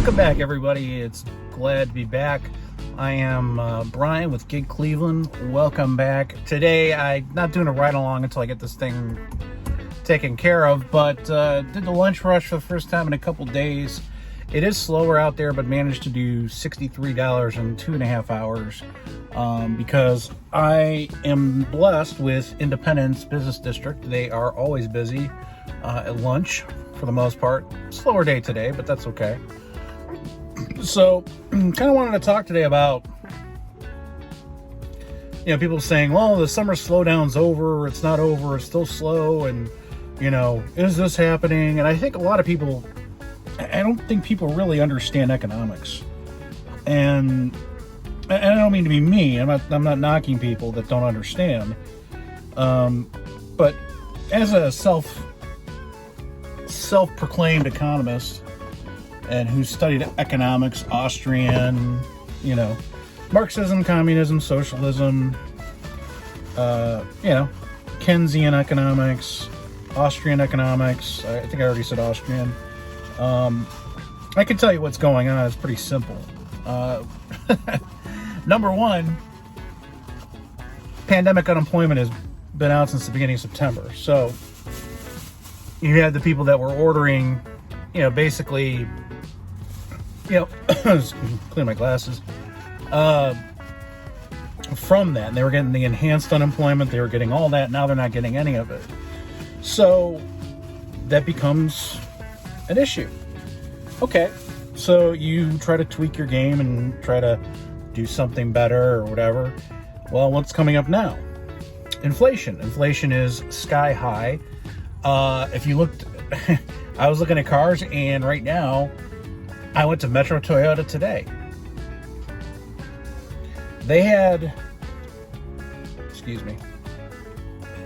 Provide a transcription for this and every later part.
Welcome back, everybody. It's glad to be back. I am Brian with Gig Cleveland. Welcome back. Today, I'm not doing a ride-along until I get this thing taken care of, but did the lunch rush for the first time in a couple days. It is slower out there, but managed to do $63 in 2.5 hours because I am blessed with Independence Business District. They are always busy at lunch for the most part. Slower day today, but that's okay. So, kind of wanted to talk today about, people saying, well, the summer slowdown's over, it's not over, it's still slow, and, is this happening? And I think a lot of people, I don't think people really understand economics. And I don't mean to be mean, I'm not knocking people that don't understand. But as a self-proclaimed economist, and who studied economics, Austrian, Marxism, communism, socialism, Keynesian economics, Austrian economics. I think I already said Austrian. I can tell you what's going on. It's pretty simple. Number one, pandemic unemployment has been out since the beginning of September. So you had the people that were ordering, basically, clean my glasses, from that. And they were getting the enhanced unemployment. They were getting all that. Now they're not getting any of it. So that becomes an issue. Okay. So you try to tweak your game and try to do something better or whatever. Well, what's coming up now? Inflation. Inflation is sky high. If you looked, I was looking at cars, and right now, I went to Metro Toyota today. They had,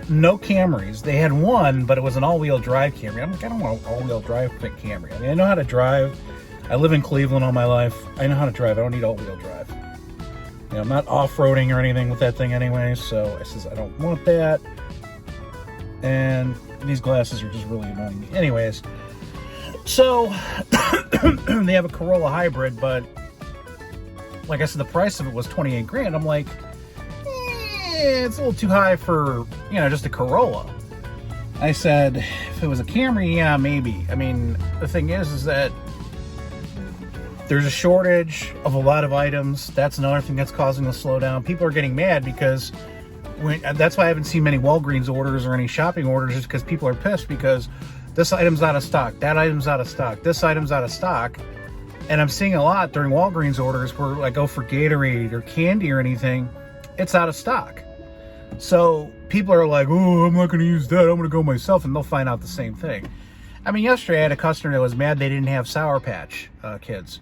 no Camrys. They had one, but it was an all-wheel drive Camry. I don't want an all-wheel drive Camry. I mean, I know how to drive. I live in Cleveland all my life. I know how to drive. I don't need all-wheel drive. I'm not off-roading or anything with that thing anyway, so I says I don't want that. And these glasses are just really annoying me. Anyways, so they have a Corolla hybrid, but like I said, the price of it was $28,000. I'm like, it's a little too high for, just a Corolla. I said, if it was a Camry, yeah, maybe. I mean, the thing is that there's a shortage of a lot of items. That's another thing that's causing the slowdown. People are getting mad because that's why I haven't seen many Walgreens orders or any shopping orders, is because people are pissed because this item's out of stock, that item's out of stock, this item's out of stock. And I'm seeing a lot during Walgreens orders where I go for Gatorade or candy or anything, it's out of stock. So people are like, oh, I'm not going to use that, I'm going to go myself, and they'll find out the same thing. I mean, yesterday I had a customer that was mad they didn't have Sour Patch Kids.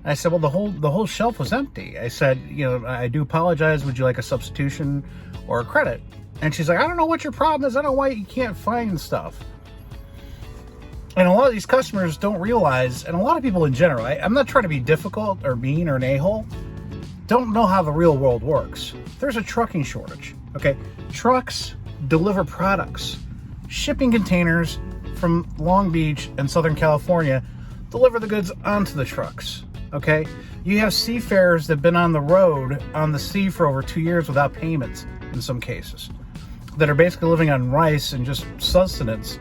And I said, well, the whole shelf was empty. I said, I do apologize, would you like a substitution or a credit? And she's like, I don't know what your problem is, I don't know why you can't find stuff. And a lot of these customers don't realize, and a lot of people in general, I'm not trying to be difficult or mean or an a-hole, don't know how the real world works. There's a trucking shortage, okay? Trucks deliver products. Shipping containers from Long Beach and Southern California deliver the goods onto the trucks, okay? You have seafarers that have been on the road, on the sea for over 2 years without payments in some cases, that are basically living on rice and just sustenance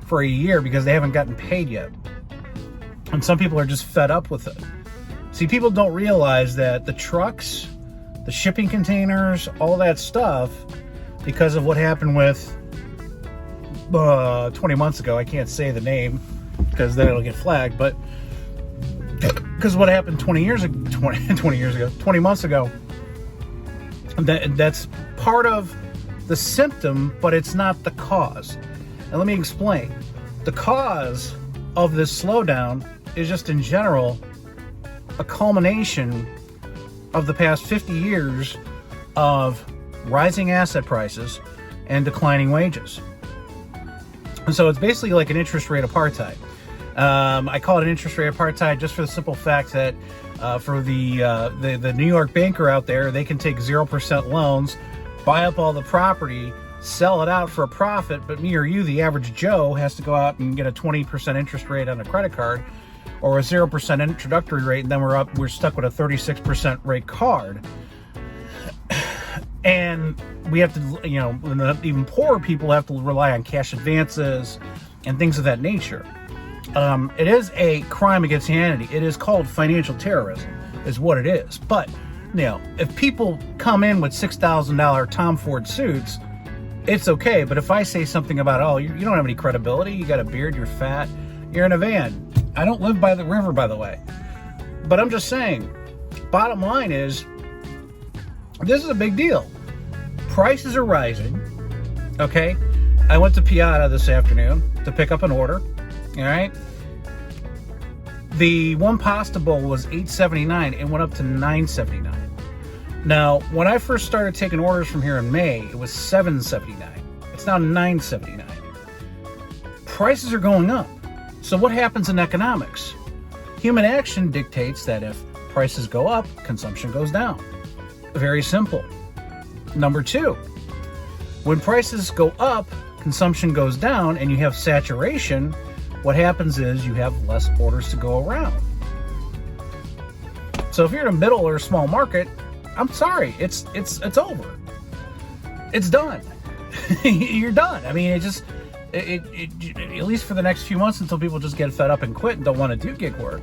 for a year because they haven't gotten paid yet. And some people are just fed up with it. See, people don't realize that the trucks, the shipping containers, all that stuff, because of what happened with 20 months ago, I can't say the name because then it'll get flagged, but because what happened 20 months ago, that's part of the symptom, but it's not the cause. And let me explain. The cause of this slowdown is just in general a culmination of the past 50 years of rising asset prices and declining wages. And so it's basically like an interest rate apartheid. I call it an interest rate apartheid just for the simple fact that for the New York banker out there, they can take 0% loans, buy up all the property, sell it out for a profit, but me or you, the average Joe, has to go out and get a 20% interest rate on a credit card or a 0% introductory rate, and then we're stuck with a 36% rate card. And we have to, even poorer people have to rely on cash advances and things of that nature. It is a crime against humanity. It is called financial terrorism, is what it is. But, if people come in with $6,000 Tom Ford suits, it's okay. But if I say something about, you don't have any credibility, you got a beard, you're fat, you're in a van. I don't live by the river, by the way. But I'm just saying, bottom line is, this is a big deal. Prices are rising, okay? I went to Piata this afternoon to pick up an order, all right? The one pasta bowl was $8.79. It went up to $9.79. Now, when I first started taking orders from here in May, it was $7.79. It's now $9.79. Prices are going up. So what happens in economics? Human action dictates that if prices go up, consumption goes down. Very simple. Number two, when prices go up, consumption goes down, and you have saturation, what happens is you have less orders to go around. So if you're in a middle or a small market, I'm sorry, it's over. It's done. You're done. I mean, it at least for the next few months, until people just get fed up and quit and don't want to do gig work.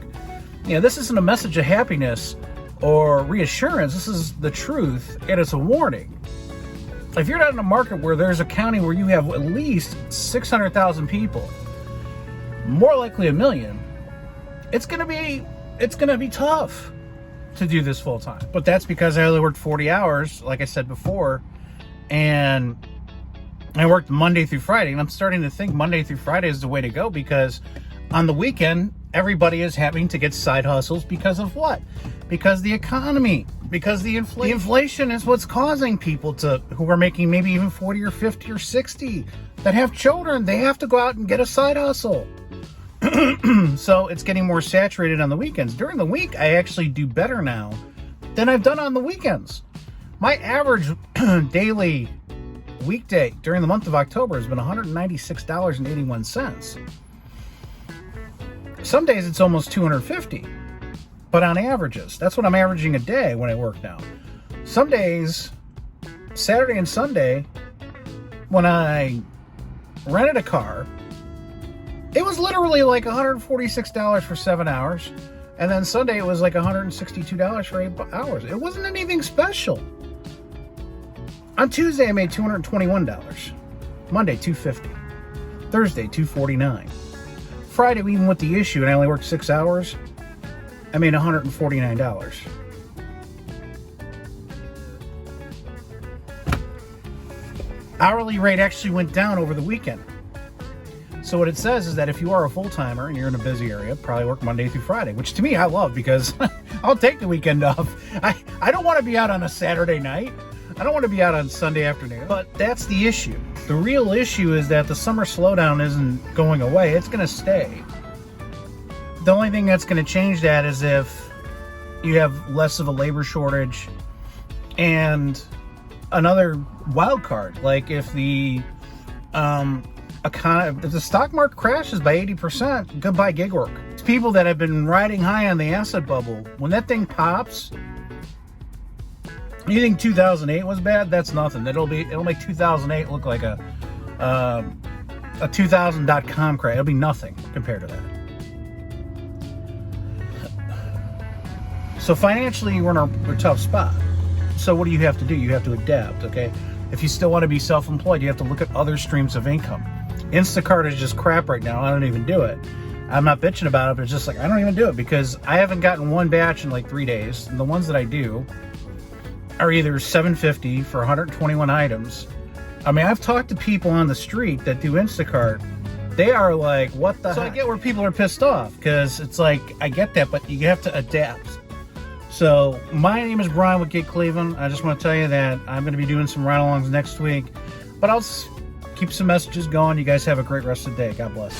This isn't a message of happiness or reassurance. This is the truth, and it's a warning. If you're not in a market where there's a county where you have at least 600,000 people, more likely 1 million, it's gonna be tough to do this full time. But that's because I only worked 40 hours, like I said before, and I worked Monday through Friday, and I'm starting to think Monday through Friday is the way to go, because on the weekend, everybody is having to get side hustles because of what? Because the economy, because the inflation is what's causing people who are making maybe even 40 or 50 or 60, that have children, they have to go out and get a side hustle. So it's getting more saturated on the weekends. During the week, I actually do better now than I've done on the weekends. My average daily weekday during the month of October has been $196.81. Some days it's almost $250, but on averages, that's what I'm averaging a day when I work now. Some days, Saturday and Sunday, when I rented a car, it was literally like $146 for 7 hours, and then Sunday it was like $162 for 8 hours. It wasn't anything special. On Tuesday I made $221, Monday $250, Thursday $249. Friday, even with the issue, and I only worked 6 hours, I made $149. Hourly rate actually went down over the weekend. So what it says is that if you are a full-timer and you're in a busy area, probably work Monday through Friday, which to me I love, because I'll take the weekend off. I don't want to be out on a Saturday night. I don't want to be out on Sunday afternoon. But that's the issue. The real issue is that the summer slowdown isn't going away. It's going to stay. The only thing that's going to change that is if you have less of a labor shortage, and another wild card, like if the if the stock market crashes by 80%, goodbye gig work. It's people that have been riding high on the asset bubble. When that thing pops, you think 2008 was bad? That's nothing. It'll make 2008 look like a 2000.com crash. It'll be nothing compared to that. So financially, we're in a tough spot. So what do you have to do? You have to adapt, okay? If you still want to be self-employed, you have to look at other streams of income. Instacart is just crap right now. I don't even do it. I'm not bitching about it, but it's just like, I don't even do it because I haven't gotten one batch in like 3 days. And the ones that I do are either $7.50 for 121 items. I mean, I've talked to people on the street that do Instacart. They are like, what the heck? So I get where people are pissed off, because it's like, I get that, but you have to adapt. So my name is Brian with Gig Cleveland. I just want to tell you that I'm going to be doing some ride-alongs next week, but I'll keep some messages going. You guys have a great rest of the day. God bless.